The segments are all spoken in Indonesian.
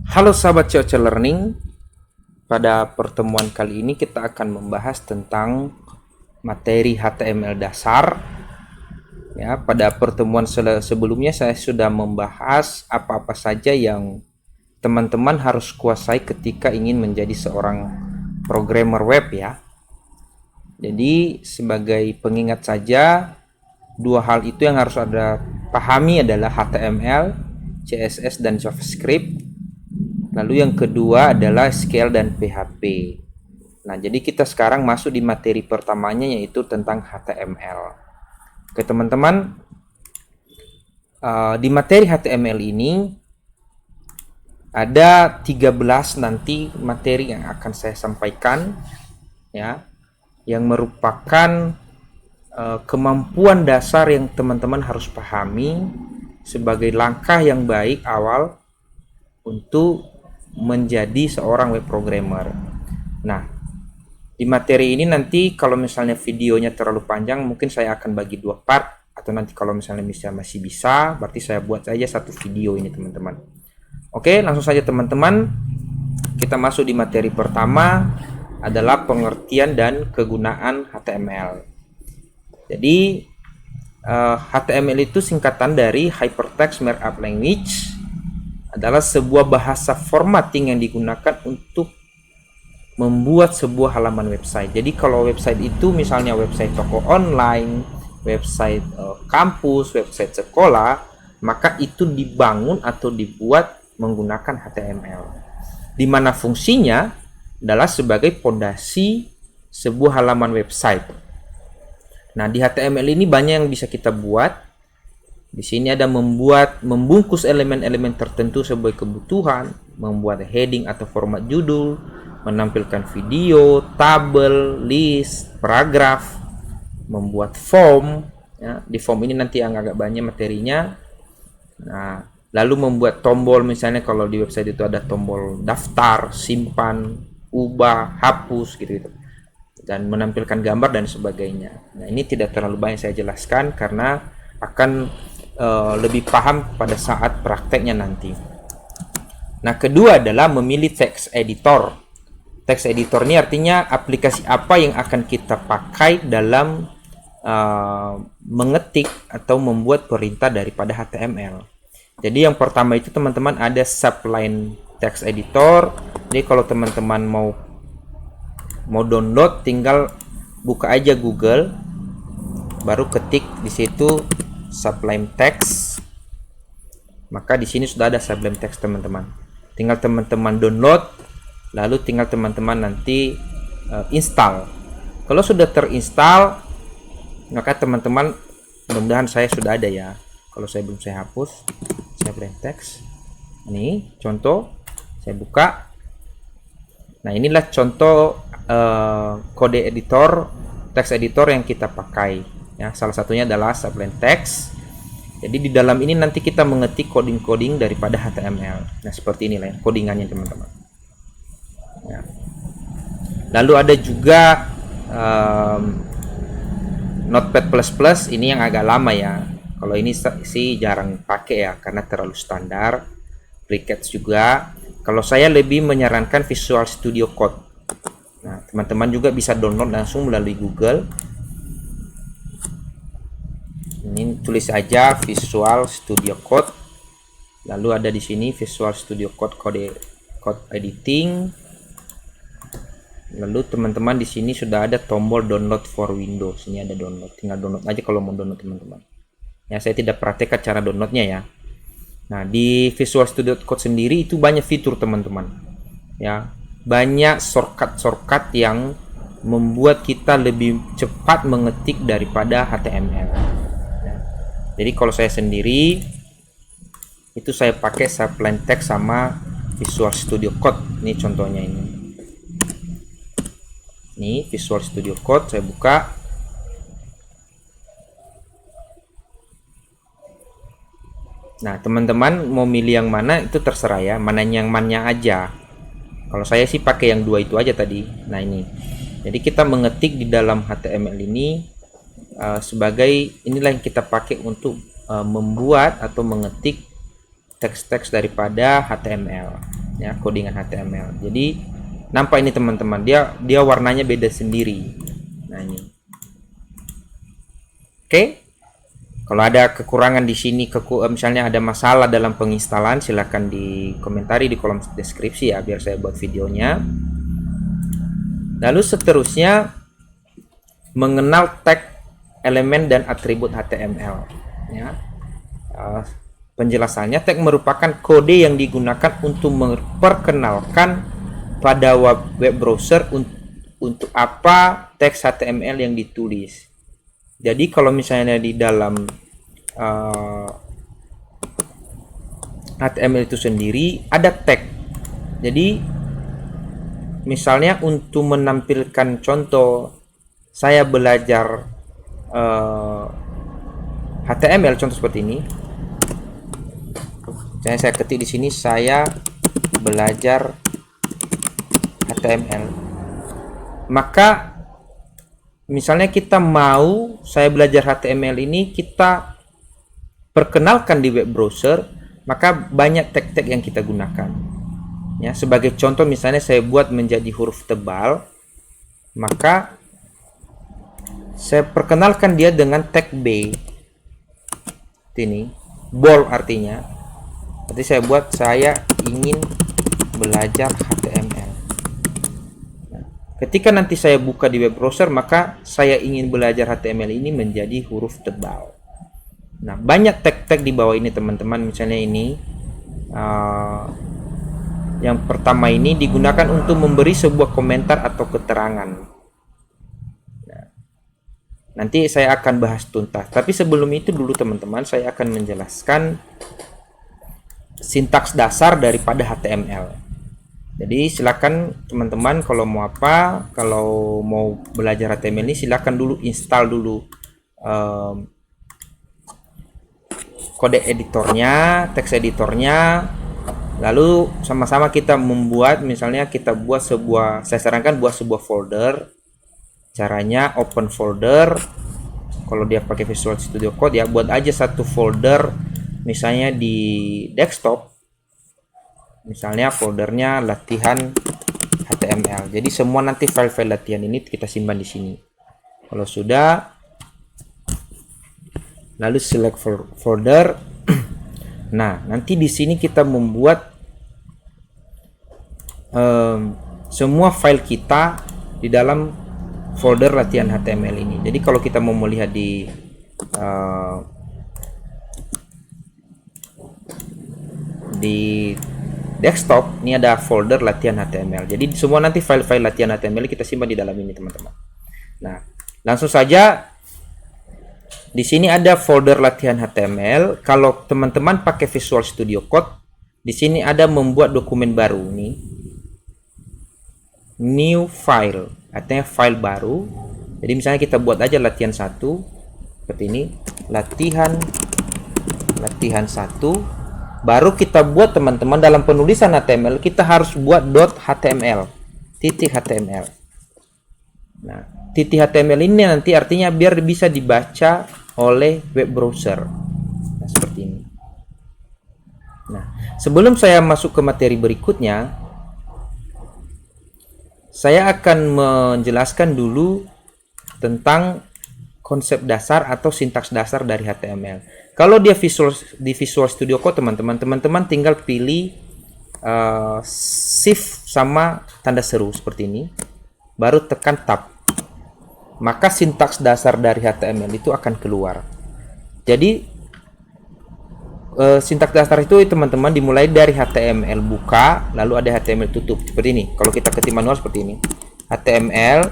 Halo sahabat COC Learning, pada pertemuan kali ini kita akan membahas tentang materi HTML dasar. Ya, pada pertemuan sebelumnya saya sudah membahas apa-apa saja yang teman-teman harus kuasai ketika ingin menjadi seorang programmer web ya. Jadi sebagai pengingat saja, dua hal itu yang harus Anda pahami adalah HTML, CSS, dan JavaScript. Lalu yang kedua adalah SQL dan PHP. Nah, jadi kita sekarang masuk di materi pertamanya yaitu tentang HTML. Oke teman-teman, di materi HTML ini ada 13 nanti materi yang akan saya sampaikan ya, yang merupakan kemampuan dasar yang teman-teman harus pahami sebagai langkah yang baik awal untuk menjadi seorang web programmer. Nah, di materi ini nanti kalau misalnya videonya terlalu panjang, mungkin saya akan bagi dua part, atau nanti kalau misalnya masih bisa, berarti saya buat saja satu video ini teman-teman. Oke, langsung saja teman-teman, kita masuk di materi pertama adalah pengertian dan kegunaan HTML. Jadi HTML itu singkatan dari Hypertext Markup Language, adalah sebuah bahasa formatting yang digunakan untuk membuat sebuah halaman website. Jadi kalau website itu misalnya website toko online, website kampus, website sekolah, maka itu dibangun atau dibuat menggunakan HTML. Di mana fungsinya adalah sebagai fondasi sebuah halaman website. Nah, di HTML ini banyak yang bisa kita buat. Di sini ada membungkus elemen-elemen tertentu sebagai kebutuhan, membuat heading atau format judul, menampilkan video, tabel, list, paragraf, membuat form. Ya, di form ini nanti yang agak banyak materinya. Nah, lalu membuat tombol, misalnya kalau di website itu ada tombol daftar, simpan, ubah, hapus, gitu-gitu. Dan menampilkan gambar dan sebagainya. Nah, ini tidak terlalu banyak saya jelaskan karena akan lebih paham pada saat prakteknya nanti. Nah, kedua adalah memilih text editor. Text editor ini artinya aplikasi apa yang akan kita pakai dalam mengetik atau membuat perintah daripada HTML. Jadi yang pertama itu teman-teman ada Sublime Text Editor. Jadi kalau teman-teman mau download, tinggal buka aja Google, baru ketik di situ Sublime Text, maka di sini sudah ada Sublime Text teman-teman. Tinggal teman-teman download, lalu tinggal teman-teman nanti install. Kalau sudah terinstall, maka teman-teman, mudah-mudahan saya sudah ada ya. Kalau saya belum, saya hapus Sublime Text. Ini contoh, saya buka. Nah, inilah contoh kode editor, text editor yang kita pakai. Ya, salah satunya adalah Sublime Text. Jadi di dalam ini nanti kita mengetik coding-coding daripada HTML. Nah, seperti inilah codingannya teman-teman. Ya. Lalu ada juga Notepad++, ini yang agak lama ya. Kalau ini sih jarang pakai ya, karena terlalu standar. Briquettes juga. Kalau saya lebih menyarankan Visual Studio Code. Nah, teman-teman juga bisa download langsung melalui Google. Ini tulis aja Visual Studio Code. Lalu ada di sini Visual Studio Code code editing. Lalu teman-teman di sini sudah ada tombol download for Windows. Ini ada download. Tinggal download aja kalau mau download teman-teman. Ya, saya tidak praktekkan cara downloadnya ya. Nah, di Visual Studio Code sendiri itu banyak fitur teman-teman. Ya, banyak shortcut yang membuat kita lebih cepat mengetik daripada HTML. Jadi kalau saya sendiri itu saya pakai Sublime Text sama Visual Studio Code. Ini contohnya ini. Ini Visual Studio Code, saya buka. Nah, teman-teman mau milih yang mana itu terserah ya, mana aja. Kalau saya sih pakai yang dua itu aja tadi. Nah, ini. Jadi kita mengetik di dalam HTML ini sebagai inilah yang kita pakai untuk membuat atau mengetik teks-teks daripada HTML. ya, codingan HTML. Jadi nampak ini teman-teman, dia warnanya beda sendiri. Nah ini. Oke. Kalau ada kekurangan di sini, misalnya ada masalah dalam penginstalan, silahkan dikomentari di kolom deskripsi ya, biar saya buat videonya. Lalu seterusnya, mengenal tag, elemen, dan atribut HTML. Ya. Penjelasannya, tag merupakan kode yang digunakan untuk memperkenalkan pada web browser untuk apa teks HTML yang ditulis. Jadi kalau misalnya di dalam HTML itu sendiri ada tag. Jadi misalnya untuk menampilkan contoh, saya belajar HTML contoh seperti ini. Saya ketik di sini, saya belajar HTML. Maka misalnya kita mau, saya belajar HTML ini kita perkenalkan di web browser, maka banyak tag-tag yang kita gunakan. Ya, sebagai contoh misalnya saya buat menjadi huruf tebal, maka saya perkenalkan dia dengan tag B. Ini bold artinya. Berarti saya buat saya ingin belajar HTML. Ketika nanti saya buka di web browser, maka saya ingin belajar HTML ini menjadi huruf tebal. Nah, banyak tag-tag di bawah ini teman-teman. Misalnya ini, yang pertama ini digunakan untuk memberi sebuah komentar atau keterangan. Nah, nanti saya akan bahas tuntas. Tapi sebelum itu dulu teman-teman, saya akan menjelaskan sintaks dasar daripada HTML. Jadi silakan teman-teman kalau mau belajar HTML ini silakan dulu install dulu kode editornya, teks editornya, lalu sama-sama kita membuat, misalnya kita buat saya sarankan buat sebuah folder. Caranya open folder. Kalau dia pakai Visual Studio Code ya, buat aja satu folder misalnya di desktop. Misalnya foldernya latihan HTML. Jadi semua nanti file-file latihan ini kita simpan di sini. Kalau sudah, lalu select folder. Nah, nanti di sini kita membuat semua file kita di dalam folder latihan HTML ini. Jadi kalau kita mau melihat di desktop, ini ada folder latihan HTML. Jadi semua nanti file-file latihan HTML kita simpan di dalam ini teman-teman. Nah, langsung saja di sini ada folder latihan HTML. Kalau teman-teman pakai Visual Studio Code, di sini ada membuat dokumen baru nih. New file, artinya file baru. Jadi misalnya kita buat aja latihan 1 seperti ini, latihan 1. Baru kita buat teman-teman dalam penulisan HTML kita harus buat .html, titik HTML. Nah, titik HTML ini nanti artinya biar bisa dibaca oleh web browser. Nah, seperti ini. Nah, sebelum saya masuk ke materi berikutnya, saya akan menjelaskan dulu tentang konsep dasar atau sintaks dasar dari HTML. Kalau dia di Visual Studio Code teman-teman tinggal pilih shift sama tanda seru seperti ini, baru tekan tab, maka sintaks dasar dari HTML itu akan keluar. Jadi sintaks dasar itu teman-teman dimulai dari HTML buka, lalu ada HTML tutup seperti ini. Kalau kita ketik manual seperti ini, HTML,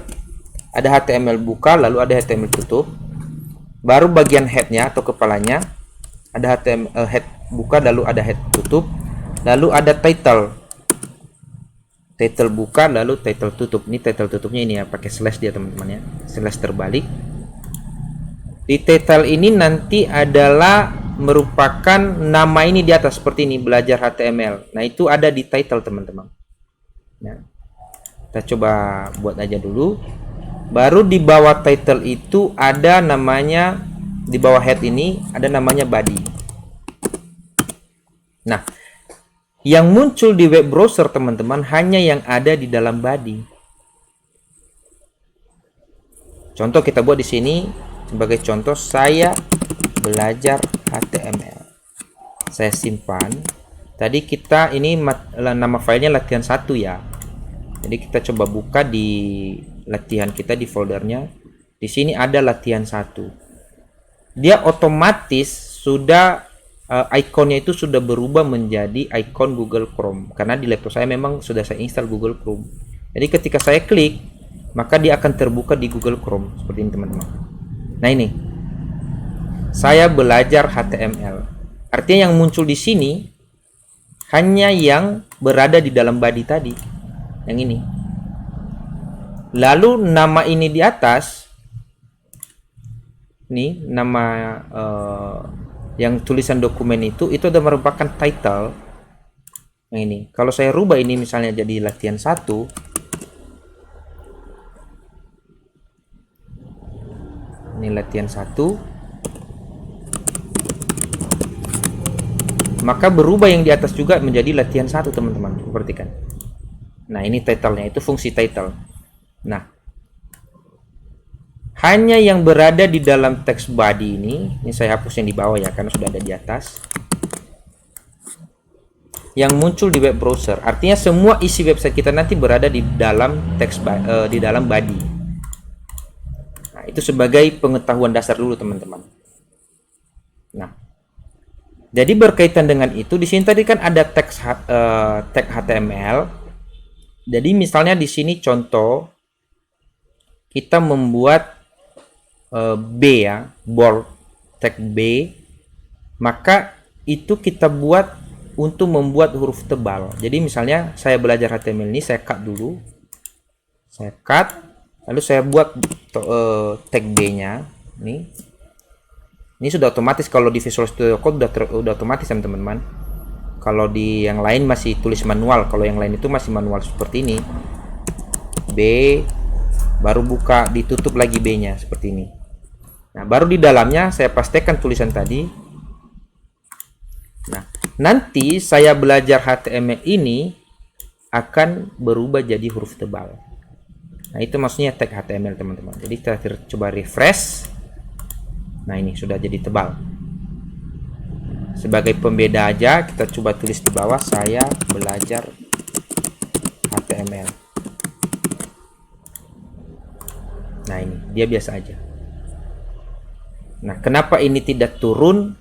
ada HTML buka, lalu ada HTML tutup, baru bagian headnya atau kepalanya ada HTML head buka, lalu ada head tutup, lalu ada title buka, lalu title tutup. Ini title tutupnya ini ya, pakai slash dia teman-teman ya, slash terbalik. Di title ini nanti adalah merupakan nama ini di atas seperti ini, belajar HTML. Nah, itu ada di title teman-teman. Nah, kita coba buat aja dulu. Baru di bawah title itu ada namanya, di bawah head ini ada namanya body. Nah, Yang muncul di web browser teman-teman hanya yang ada di dalam body. Contoh kita buat di sini sebagai contoh, saya belajar HTML. Saya simpan. Tadi kita ini nama filenya latihan 1 ya. Jadi kita coba buka di latihan kita di foldernya. Di sini ada latihan 1. Dia otomatis sudah ikonnya itu sudah berubah menjadi ikon Google Chrome, karena di laptop saya memang sudah saya install Google Chrome. Jadi ketika saya klik, maka dia akan terbuka di Google Chrome seperti ini teman-teman. Nah ini, saya belajar HTML. Artinya yang muncul di sini hanya yang berada di dalam body tadi, yang ini. Lalu nama ini di atas, nih nama yang tulisan dokumen itu adalah merupakan title. Nah ini, kalau saya rubah ini misalnya jadi latihan 1, ini latihan 1, maka berubah yang di atas juga menjadi latihan 1 teman-teman, perhatikan. Nah ini titlenya, itu fungsi title. Nah, hanya yang berada di dalam text body ini saya hapus yang di bawah ya, karena sudah ada di atas. Yang muncul di web browser, artinya semua isi website kita nanti berada di dalam text di dalam body. Nah, itu sebagai pengetahuan dasar dulu teman-teman. Nah, jadi berkaitan dengan itu, di sini tadi kan ada tag HTML. Jadi misalnya di sini contoh kita membuat B ya, bold tag B, maka itu kita buat untuk membuat huruf tebal. Jadi misalnya saya belajar HTML ini, saya cut dulu, saya cut, lalu saya buat tag B-nya. Ini sudah otomatis, kalau di Visual Studio Code udah otomatis teman-teman. Kalau di yang lain masih tulis manual, kalau yang lain itu masih manual seperti ini. B, baru buka, ditutup lagi B-nya seperti ini. Nah, baru di dalamnya saya pastikan tulisan tadi. Nah, nanti saya belajar HTML ini akan berubah jadi huruf tebal. Nah, itu maksudnya tag HTML teman-teman. Jadi kita coba refresh. Nah, ini sudah jadi tebal. Sebagai pembeda aja, kita coba tulis di bawah, saya belajar HTML. Nah, ini dia biasa aja. Nah, kenapa ini tidak turun?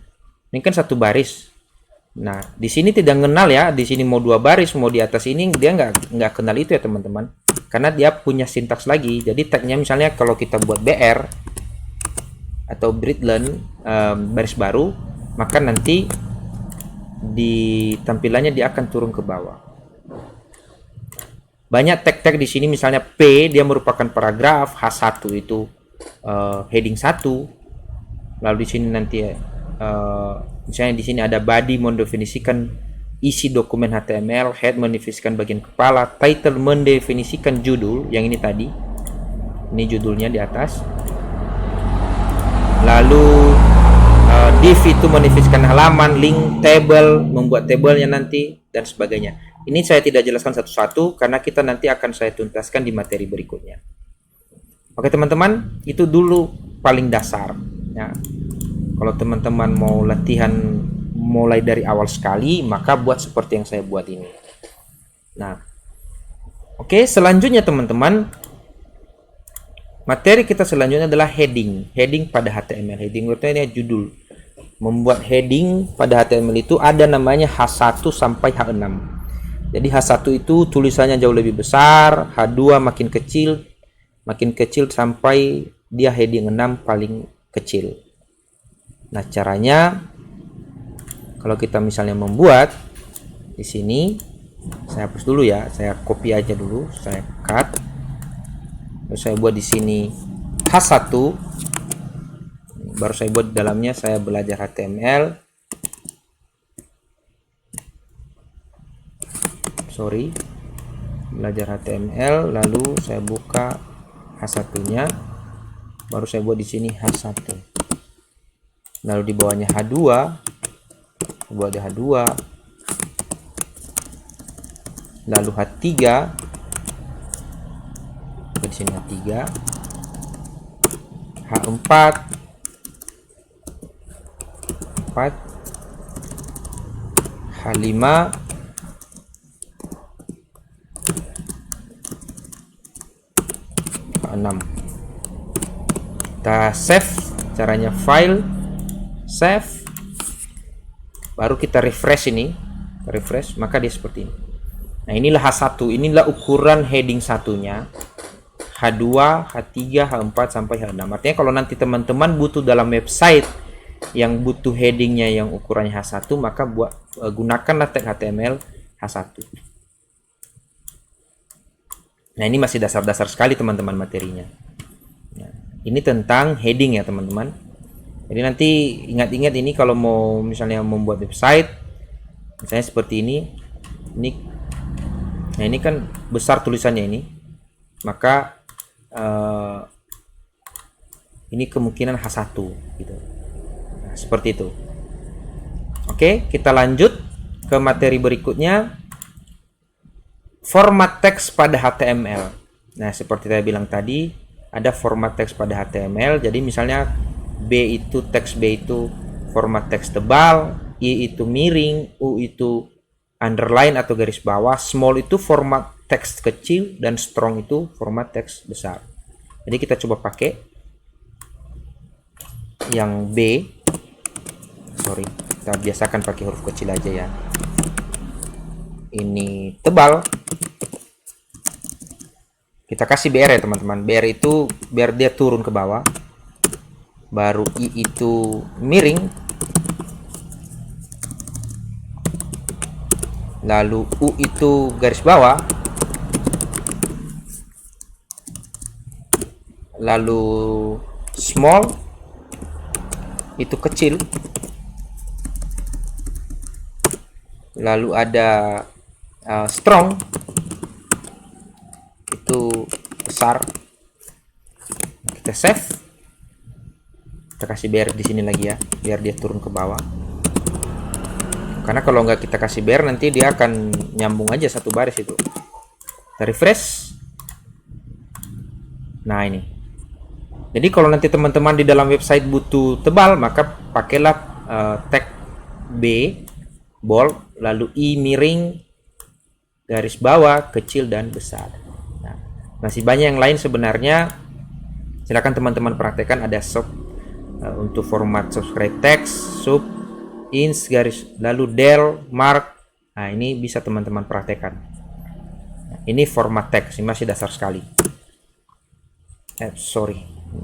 Ini kan satu baris. Nah, di sini tidak kenal ya. Di sini mau 2 baris, mau di atas ini dia nggak kenal itu ya teman-teman. Karena dia punya sintaks lagi. Jadi tagnya misalnya kalau kita buat BR atau Britland baris baru, maka nanti di tampilannya dia akan turun ke bawah. Banyak tag-tag di sini, misalnya P dia merupakan paragraf, H1 itu heading 1. Lalu di sini nanti misalnya di sini ada body mendefinisikan isi dokumen HTML, head mendefinisikan bagian kepala, title mendefinisikan judul, yang ini tadi. Ini judulnya di atas. Lalu div itu mendefinisikan halaman, link, table, membuat tabelnya nanti, dan sebagainya. Ini saya tidak jelaskan satu-satu karena kita nanti akan saya tuntaskan di materi berikutnya. Oke teman-teman, itu dulu paling dasar ya. Kalau teman-teman mau latihan mulai dari awal sekali, maka buat seperti yang saya buat ini. Nah, oke, selanjutnya teman-teman, materi kita selanjutnya adalah heading. Heading pada HTML. Heading artinya judul. Membuat heading pada HTML itu ada namanya H1 sampai H6. Jadi H1 itu tulisannya jauh lebih besar, H2 makin kecil sampai dia heading 6 paling kecil. Nah, caranya kalau kita misalnya membuat di sini, saya hapus dulu ya, saya copy aja dulu, saya cut. Terus saya buat di sini H1, baru saya buat di dalamnya saya belajar HTML. Belajar HTML, lalu saya buka H1-nya, baru saya buat di sini H1. Lalu di bawahnya H2, buat di H2. lalu H3, di sini H3, H4, 4, H5, H6. Kita save, caranya file, save, baru kita refresh ini, refresh, maka dia seperti ini. Nah, inilah H1, inilah ukuran heading satunya. H2, H3, H4 sampai H6. Artinya kalau nanti teman-teman butuh dalam website yang butuh headingnya yang ukurannya H1, maka gunakanlah tag HTML H1. Nah, ini masih dasar-dasar sekali teman-teman materinya. Nah, ini tentang heading ya teman-teman. Jadi nanti ingat-ingat ini kalau mau misalnya membuat website, misalnya seperti ini. Nah, ini kan besar tulisannya ini, maka ini kemungkinan H1 gitu. Nah, seperti itu. Oke, kita lanjut ke materi berikutnya. Format teks pada HTML. Nah, seperti saya bilang tadi, ada format teks pada HTML. Jadi misalnya teks B itu format teks tebal, I itu miring, U itu underline atau garis bawah, small itu format teks kecil, dan strong itu format teks besar. Jadi kita coba pakai yang B. Kita biasakan pakai huruf kecil aja ya. Ini tebal, kita kasih BR ya teman-teman. BR itu biar dia turun ke bawah. Baru I itu miring, lalu U itu garis bawah, lalu small itu kecil, lalu ada strong itu besar. Kita save, kita kasih BR di sini lagi ya, biar dia turun ke bawah. Karena kalau nggak kita kasih BR nanti dia akan nyambung aja satu baris itu. Kita refresh. Nah, ini. Jadi kalau nanti teman-teman di dalam website butuh tebal, maka pakailah tag B bold, lalu I miring, garis bawah, kecil dan besar. Nah, masih banyak yang lain sebenarnya. Silakan teman-teman praktekkan. Ada sub untuk format subscribe text, sub, ins, garis, lalu del, mark. Nah, ini bisa teman-teman praktekkan. Nah, ini format teks, ini masih dasar sekali.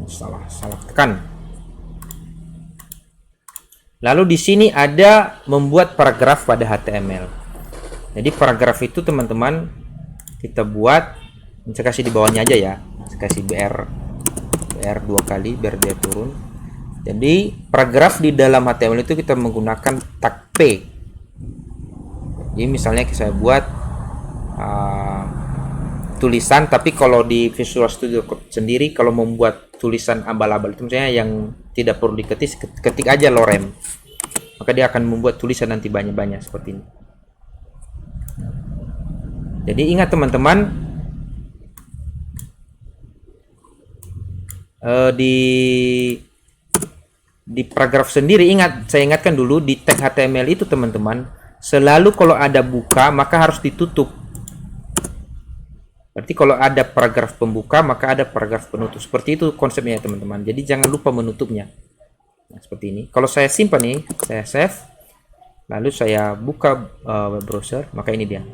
Salah tekan. Lalu di sini ada membuat paragraf pada HTML. Jadi paragraf itu teman-teman kita buat, saya kasih di bawahnya aja ya. Saya kasih BR 2 kali biar dia turun. Jadi paragraf di dalam HTML itu kita menggunakan tag P. Jadi misalnya saya buat tulisan, tapi kalau di Visual Studio Code sendiri kalau membuat tulisan abal-abal itu misalnya yang tidak perlu diketik, ketik aja lorem, maka dia akan membuat tulisan nanti banyak-banyak seperti ini. Jadi ingat teman-teman, di paragraf sendiri, saya ingatkan dulu di tag HTML itu teman-teman, selalu kalau ada buka maka harus ditutup. Berarti kalau ada paragraf pembuka maka ada paragraf penutup. Seperti itu konsepnya teman-teman. Jadi jangan lupa menutupnya. Nah, seperti ini. Kalau saya simpan nih, saya save, lalu saya buka web browser, maka ini dia.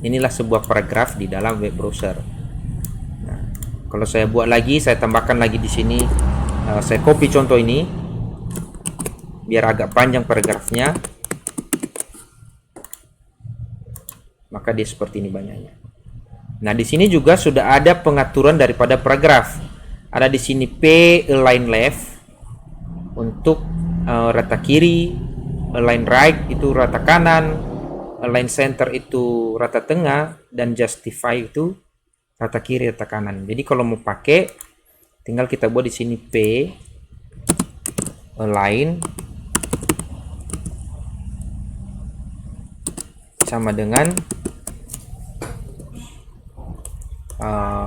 Inilah sebuah paragraf di dalam web browser. Nah, kalau saya buat lagi, saya tambahkan lagi di sini, saya copy contoh ini biar agak panjang paragrafnya. Maka dia seperti ini banyaknya. Nah, di sini juga sudah ada pengaturan daripada paragraf. Ada di sini P align left untuk rata kiri, align right itu rata kanan, align center itu rata tengah, dan justify itu rata kiri, rata kanan. Jadi kalau mau pakai, tinggal kita buat di sini P align sama dengan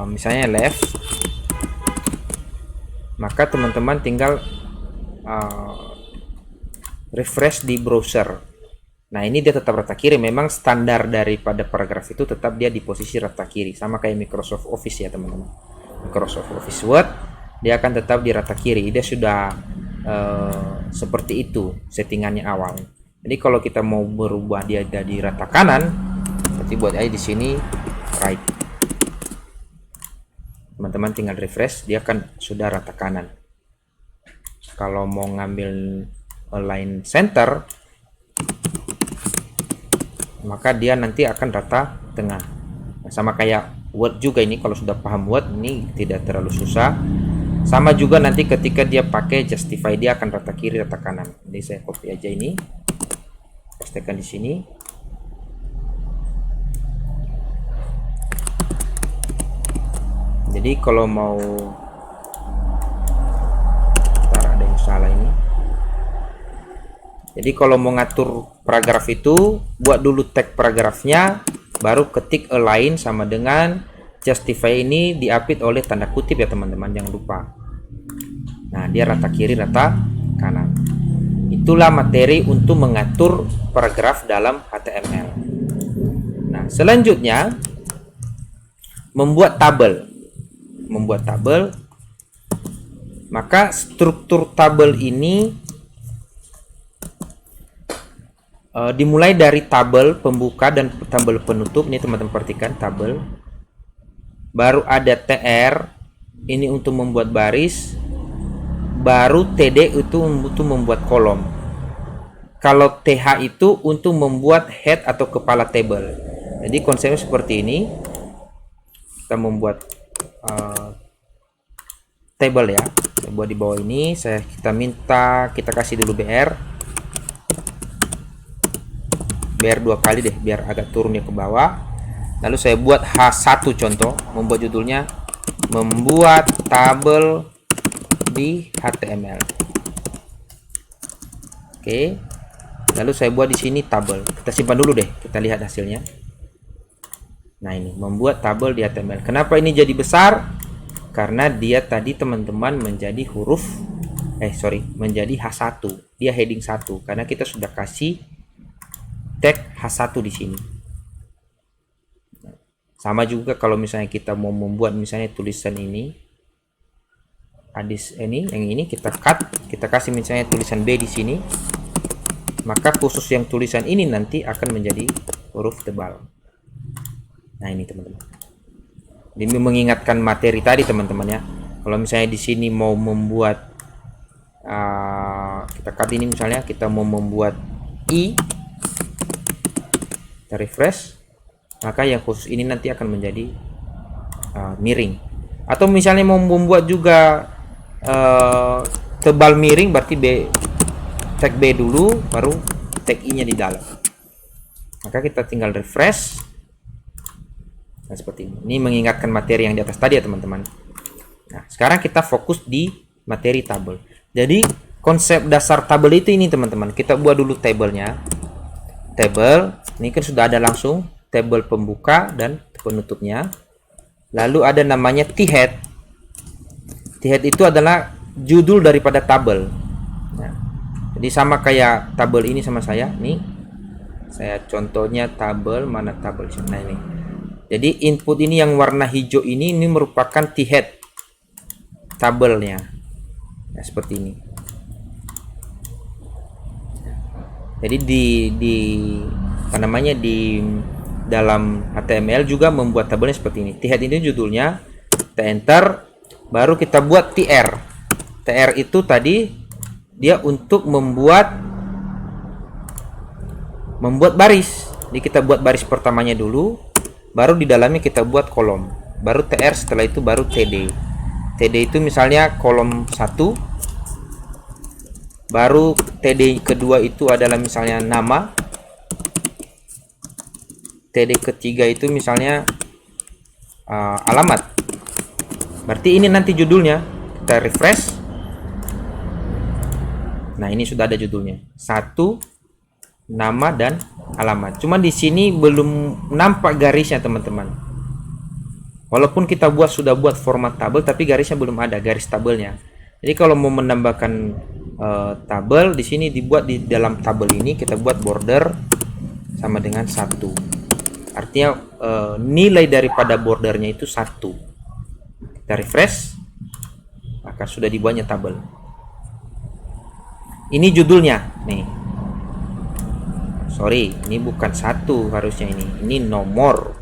misalnya left, maka teman-teman tinggal refresh di browser. Nah, ini dia tetap rata kiri. Memang standar daripada paragraf itu tetap dia di posisi rata kiri, sama kayak Microsoft Office ya teman-teman. Microsoft Office Word dia akan tetap di rata kiri. Dia sudah seperti itu settingannya awal. Jadi kalau kita mau berubah dia di rata kanan, berarti buat aja di sini right. Teman-teman tinggal refresh, dia akan sudah rata kanan. Kalau mau ngambil align center, maka dia nanti akan rata tengah. Nah, sama kayak Word juga ini, kalau sudah paham Word ini tidak terlalu susah. Sama juga nanti ketika dia pakai justify, dia akan rata kiri rata kanan. Jadi saya copy aja ini, pastekan di sini. Jadi kalau mau ada yang salah ini. Jadi kalau mau ngatur paragraf itu, buat dulu tag paragrafnya, baru ketik align sama dengan justify. Ini diapit oleh tanda kutip ya teman-teman, jangan lupa. Nah, dia rata kiri rata kanan. Itulah materi untuk mengatur paragraf dalam HTML. Nah, selanjutnya membuat tabel. Maka struktur tabel ini dimulai dari tabel pembuka dan tabel penutup. Ini teman-teman perhatikan, tabel. Baru ada TR, ini untuk membuat baris. Baru TD itu untuk membuat kolom. Kalau TH itu untuk membuat head atau kepala table. Jadi konsepnya seperti ini. Kita membuat table ya. Saya buat di bawah ini. Kita kasih dulu BR 2 kali deh, biar agak turunnya ke bawah. Lalu saya buat H1 contoh, membuat judulnya membuat tabel di HTML. Oke. Lalu saya buat di sini tabel. Kita simpan dulu deh, kita lihat hasilnya. Nah, ini membuat tabel di HTML. Kenapa ini jadi besar? Karena dia tadi teman-teman menjadi menjadi H1. Dia heading 1 karena kita sudah kasih tag H1 di sini. Sama juga kalau misalnya kita mau membuat misalnya tulisan ini, yang ini kita cut, kita kasih misalnya tulisan B di sini, maka khusus yang tulisan ini nanti akan menjadi huruf tebal. Nah, ini teman-teman. Demi mengingatkan materi tadi teman-teman ya. Kalau misalnya di sini mau membuat kita cut ini, misalnya kita mau membuat I, kita refresh, maka yang khusus ini nanti akan menjadi miring. Atau misalnya mau membuat juga tebal miring, berarti tag B dulu, baru tag I nya di dalam. Maka kita tinggal refresh. Nah, seperti ini. Ini mengingatkan materi yang di atas tadi ya teman-teman. Nah, sekarang kita fokus di materi tabel. Jadi konsep dasar tabel itu ini teman-teman. Kita buat dulu tabelnya. Tabel ini kan sudah ada langsung tabel pembuka dan penutupnya. Lalu ada namanya T-head. T-head itu adalah judul daripada tabel. Nah, jadi sama kayak tabel ini sama saya. Nih, saya contohnya tabel, mana tabel? Nah, ini. Jadi input ini yang warna hijau ini merupakan T-head tabelnya. Ya, seperti ini. Jadi di dalam HTML juga membuat tabelnya seperti ini. T-head ini judulnya, kita enter, baru kita buat TR. TR itu tadi dia untuk membuat baris. Jadi kita buat baris pertamanya dulu, baru di dalamnya kita buat kolom. Baru TR, setelah itu baru TD. TD itu misalnya kolom 1. Baru TD kedua itu adalah misalnya nama. TD ketiga itu misalnya alamat. Berarti ini nanti judulnya. Kita refresh. Nah, ini sudah ada judulnya. 1, nama dan alamat. Cuma di sini belum nampak garisnya teman-teman. Walaupun kita sudah buat format tabel, tapi garisnya belum ada, garis tabelnya. Jadi kalau mau menambahkan tabel di sini, dibuat di dalam tabel ini kita buat border sama dengan 1. Artinya nilai daripada bordernya itu 1. Kita refresh, maka sudah dibuatnya tabel. Ini judulnya nih. Sorry, ini bukan 1 harusnya, ini nomor.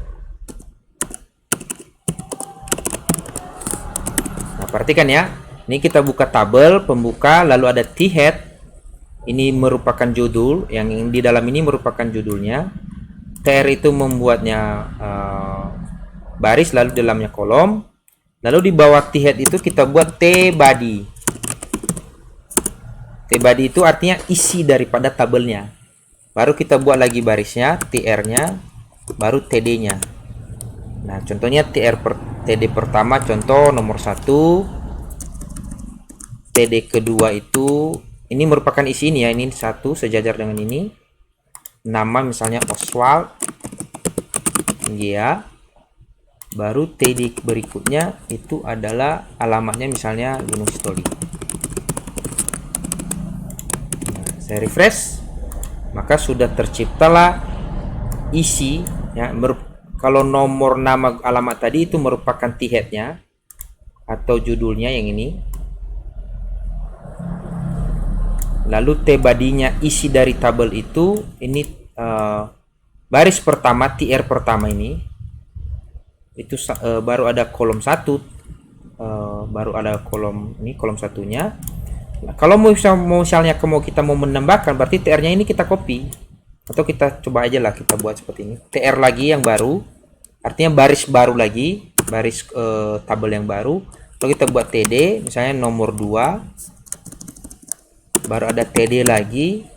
Nah, perhatikan ya. Ini kita buka tabel pembuka, lalu ada t-head. Ini merupakan judul, yang di dalam ini merupakan judulnya. tr itu membuatnya baris, lalu di dalamnya kolom. Lalu di bawah t-head itu kita buat t-body. T-body itu artinya isi daripada tabelnya. Baru kita buat lagi barisnya, tr-nya, baru td-nya. Nah, contohnya td pertama, contoh nomor 1. TD kedua itu, ini merupakan isi ini ya, ini 1 sejajar dengan ini. Nama misalnya Oswald, ya. Baru TD berikutnya itu adalah alamatnya misalnya Gunung Sitoli. Nah, saya refresh, maka sudah terciptalah isi ya. Kalau nomor, nama, alamat tadi itu merupakan t-head-nya atau judulnya yang ini. Lalu t-body-nya, isi dari tabel itu, ini baris pertama, tr pertama ini. Itu baru ada kolom 1, baru ada kolom ini, kolom satunya. Nah, kalau misalnya kita mau menambahkan, berarti tr-nya ini kita copy, atau kita coba aja lah, kita buat seperti ini, tr lagi yang baru, artinya baris baru lagi, baris tabel yang baru. Kalau kita buat td misalnya nomor 2, baru ada td lagi,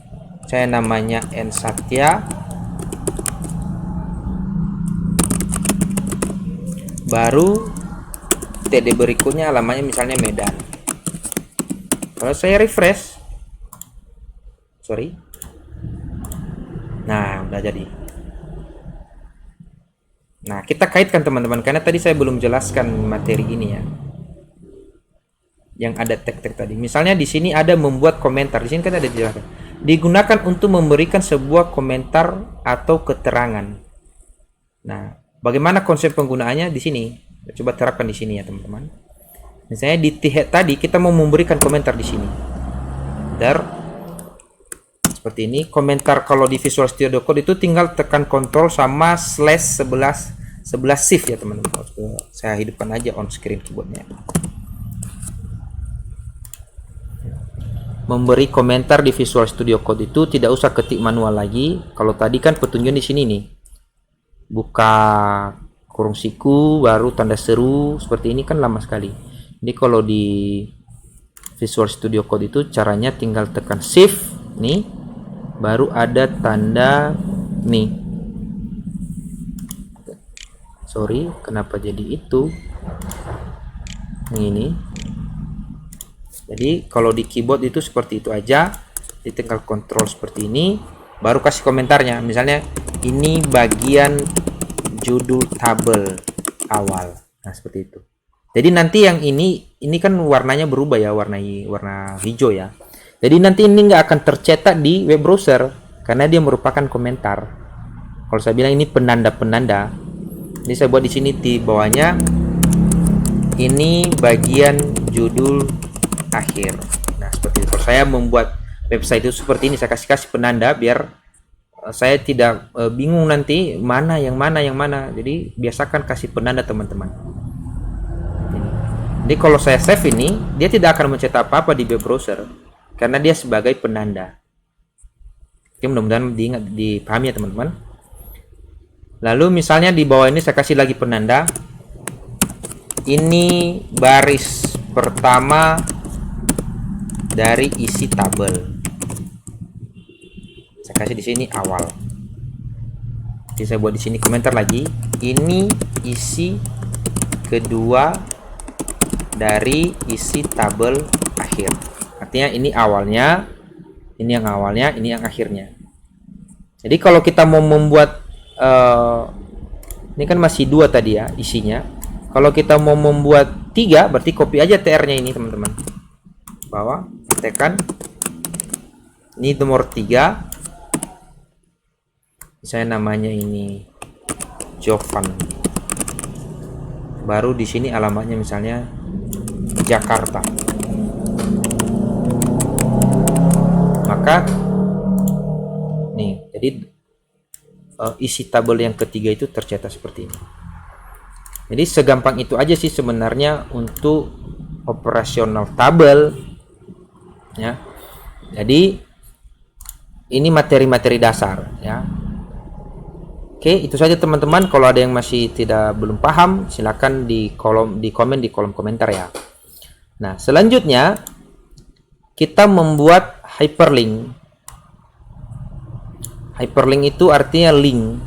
saya namanya N Satya, baru td berikutnya alamatnya misalnya Medan. Kalau saya refresh, sorry, nah udah jadi. Nah, kita kaitkan teman-teman, karena tadi saya belum jelaskan materi ini ya, yang ada tag-tag tadi. Misalnya di sini ada membuat komentar, di sini kan ada dijelaskan. Digunakan untuk memberikan sebuah komentar atau keterangan. Nah, bagaimana konsep penggunaannya di sini? Coba terapkan di sini ya, teman-teman. Misalnya di t-head tadi kita mau memberikan komentar di sini. Seperti ini, komentar kalau di Visual Studio Code itu tinggal tekan Ctrl sama slash 11 shift ya, teman-teman. Saya hidupkan aja on screen keyboardnya. Memberi komentar di Visual Studio Code itu tidak usah ketik manual lagi. Kalau tadi kan petunjuk di sini nih, buka kurung siku baru tanda seru, seperti ini kan lama sekali. Ini kalau di Visual Studio Code itu caranya tinggal tekan shift nih, baru ada tanda nih. Sorry, kenapa jadi itu? Ini. Jadi kalau di keyboard itu seperti itu aja, tinggal kontrol seperti ini, baru kasih komentarnya. Misalnya ini bagian judul tabel awal. Nah, seperti itu. Jadi nanti yang ini kan warnanya berubah ya, warna hijau ya. Jadi nanti ini nggak akan tercetak di web browser karena dia merupakan komentar. Kalau saya bilang ini penanda-penanda. Ini saya buat di sini di bawahnya. Ini bagian judul akhir. Nah, seperti itu. Kalau saya membuat website itu seperti ini, saya kasih penanda biar saya tidak bingung nanti mana yang mana. Jadi biasakan kasih penanda, teman-teman. Jadi kalau saya save ini, dia tidak akan mencetak apa-apa di web browser karena dia sebagai penanda. Oke, mudah-mudahan dipahami ya, teman-teman. Lalu misalnya di bawah ini saya kasih lagi penanda. Ini baris pertama dari isi tabel. Saya kasih di sini awal. Jadi saya buat di sini komentar lagi. Ini isi kedua dari isi tabel akhir. Artinya ini awalnya, ini yang awalnya, ini yang akhirnya. Jadi kalau kita mau membuat ini kan masih 2 tadi ya isinya. Kalau kita mau membuat 3, berarti copy aja TR-nya ini teman-teman. Bawah, tekan. Ini nomor 3. Saya namanya ini Jovan. Baru di sini alamatnya misalnya Jakarta. Maka nih, jadi isi tabel yang ketiga itu tercetak seperti ini. Jadi segampang itu aja sih sebenarnya untuk operasional tabel ya. Jadi ini materi-materi dasar ya. Oke, itu saja teman-teman. Kalau ada yang masih belum paham, silakan di komen di kolom komentar ya. Nah, selanjutnya kita membuat hyperlink. Hyperlink itu artinya link.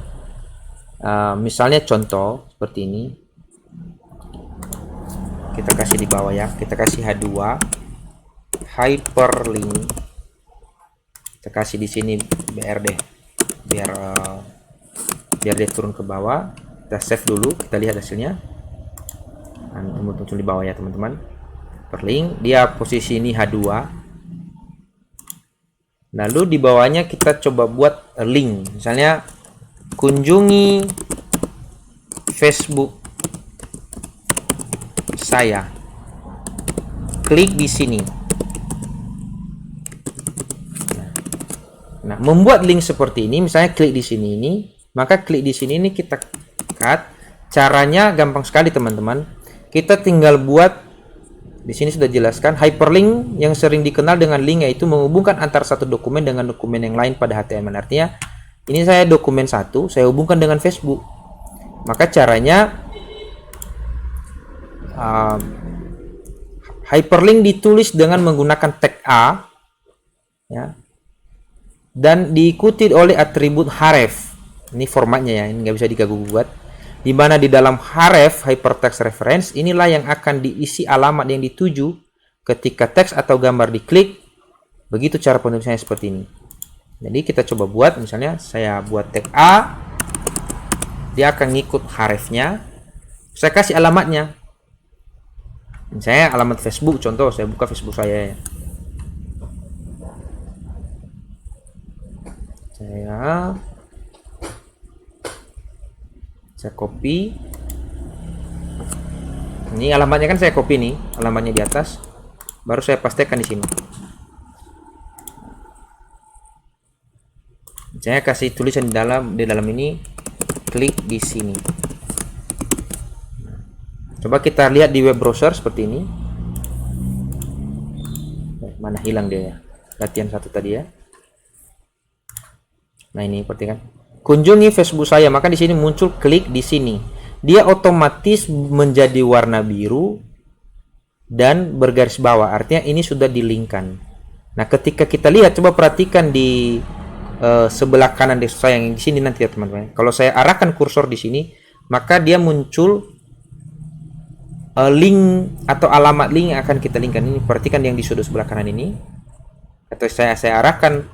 Misalnya contoh seperti ini. Kita kasih di bawah ya. Kita kasih H2 hyperlink. Kita kasih di sini BR deh. Biar dia turun ke bawah. Kita save dulu, kita lihat hasilnya. Muncul di bawah ya teman-teman. Hyperlink, dia posisi ini H2. Lalu di bawahnya kita coba buat link, misalnya kunjungi Facebook saya, klik di sini. Nah, membuat link seperti ini, misalnya klik di sini ini, maka klik di sini ini kita cut. Caranya gampang sekali teman-teman. Kita tinggal buat. Di sini sudah jelaskan hyperlink yang sering dikenal dengan link, yaitu menghubungkan antara satu dokumen dengan dokumen yang lain pada HTML. Artinya ini saya dokumen 1, saya hubungkan dengan Facebook. Maka caranya hyperlink ditulis dengan menggunakan tag A ya, dan diikuti oleh atribut href. Ini formatnya ya, ini nggak bisa diganggu-gugat. Di mana di dalam href hypertext reference inilah yang akan diisi alamat yang dituju ketika teks atau gambar diklik. Begitu cara penulisannya seperti ini. Jadi kita coba buat, misalnya saya buat tag A, dia akan ngikut hrefnya. Saya kasih alamatnya. Misalnya alamat Facebook, contoh saya buka Facebook saya ya. Saya copy. Ini alamatnya kan saya copy nih, alamatnya di atas. Baru saya pastekan di sini. Saya kasih tulisan di dalam ini, klik di sini. Coba kita lihat di web browser seperti ini. Mana hilang dia ya? Latihan 1 tadi ya. Nah, ini seperti kan. Kunjungi Facebook saya, maka di sini muncul klik di sini. Dia otomatis menjadi warna biru dan bergaris bawah. Artinya ini sudah dilingkan. Nah, ketika kita lihat, coba perhatikan di sebelah kanan desktop saya yang di sini nanti ya teman-teman. Kalau saya arahkan kursor di sini, maka dia muncul link atau alamat link yang akan kita linkkan. Ini perhatikan yang di sudut sebelah kanan ini. Atau saya arahkan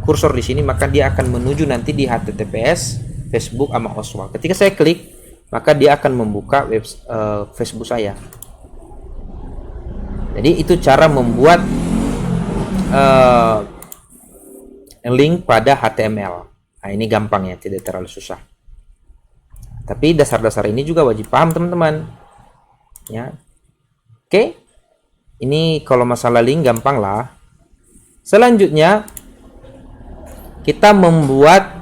kursor di sini, maka dia akan menuju nanti di HTTPS Facebook sama Oswald. Ketika saya klik, maka dia akan membuka Facebook saya. Jadi itu cara membuat link pada HTML. Nah, ini gampang ya, tidak terlalu susah. Tapi dasar-dasar ini juga wajib paham teman-teman. Ya, oke. Ini kalau masalah link gampang lah. Selanjutnya kita membuat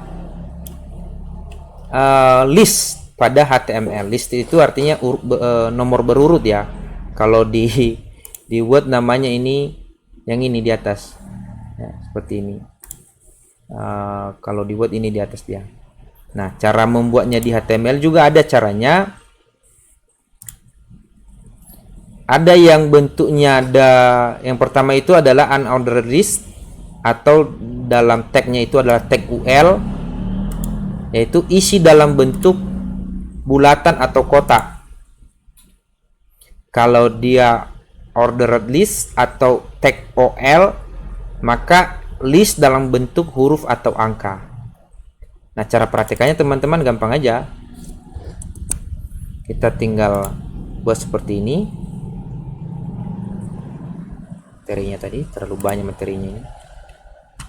list pada HTML. List itu artinya nomor berurut ya. Kalau di Word namanya ini yang ini di atas ya, seperti ini. Kalau di Word ini di atas dia. Nah, cara membuatnya di HTML juga ada caranya. Ada yang bentuknya yang pertama itu adalah unordered list, atau dalam tagnya itu adalah tag UL, yaitu isi dalam bentuk bulatan atau kotak. Kalau dia ordered list atau tag OL, maka list dalam bentuk huruf atau angka. Nah, cara praktikannya teman-teman gampang aja. Kita tinggal buat seperti ini. Materinya tadi terlalu banyak materinya ini.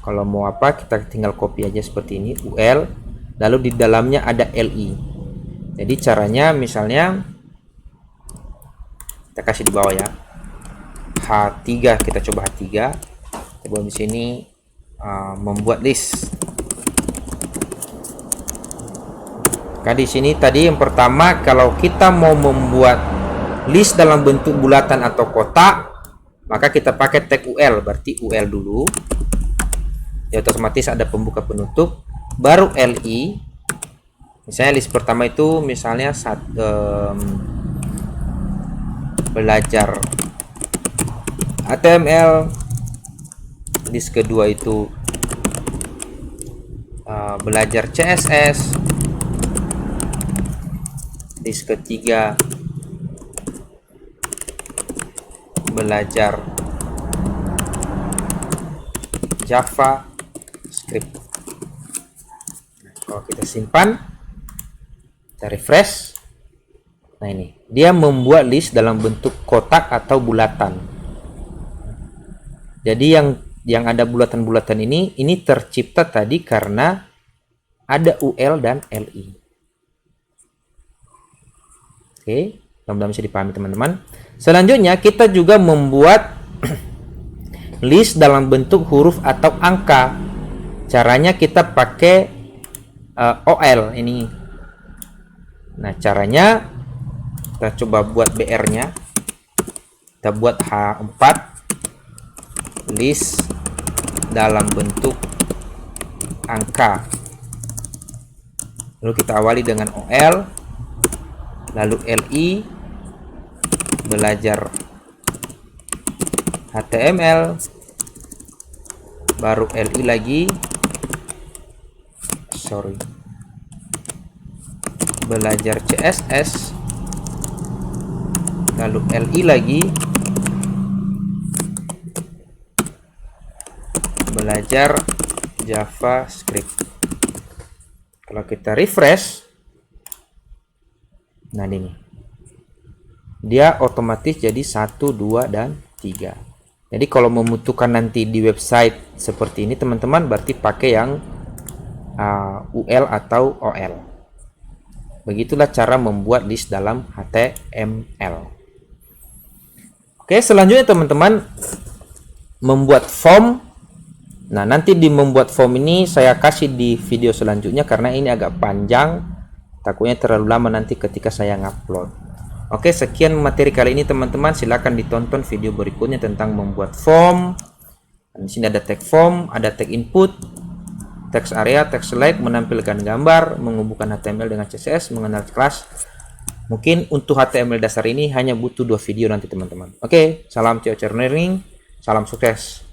Kalau mau apa, kita tinggal copy aja seperti ini, UL, lalu di dalamnya ada LI. Jadi caranya misalnya kita kasih di bawah ya. H3, kita coba H3. Kita buat di sini membuat list. Nah, di sini tadi yang pertama, kalau kita mau membuat list dalam bentuk bulatan atau kotak, maka kita pakai tag UL, berarti UL dulu. Ya, otomatis ada pembuka penutup, baru LI. Misalnya list pertama itu misalnya belajar HTML, list kedua itu belajar CSS, list ketiga belajar JavaScript. Kalau kita simpan, kita refresh, nah ini dia membuat list dalam bentuk kotak atau bulatan. Jadi yang ada bulatan-bulatan ini tercipta tadi karena ada UL dan LI. Oke, mudah-mudahan bisa dipahami teman-teman. Selanjutnya kita juga membuat list dalam bentuk huruf atau angka. Caranya kita pakai OL ini. Nah, caranya kita coba buat BR-nya. Kita buat H4, list dalam bentuk angka. Lalu kita awali dengan OL, lalu LI, belajar HTML, baru LI lagi, belajar CSS, lalu LI lagi, belajar JavaScript. Kalau kita refresh, nah ini dia otomatis jadi 1, 2, dan 3. Jadi kalau membutuhkan nanti di website seperti ini teman-teman, berarti pakai yang UL atau OL. Begitulah cara membuat list dalam HTML. Oke, selanjutnya teman-teman, membuat form. Nah, nanti di membuat form ini saya kasih di video selanjutnya karena ini agak panjang, takutnya terlalu lama nanti ketika saya ngupload. Oke, sekian materi kali ini teman-teman. Silahkan ditonton video berikutnya tentang membuat form. Di sini ada tag form, ada tag input, text area, text select, menampilkan gambar, menghubungkan HTML dengan CSS, mengenal kelas. Mungkin untuk HTML dasar ini hanya butuh 2 video nanti teman-teman. Oke, salam COC Learning, salam sukses.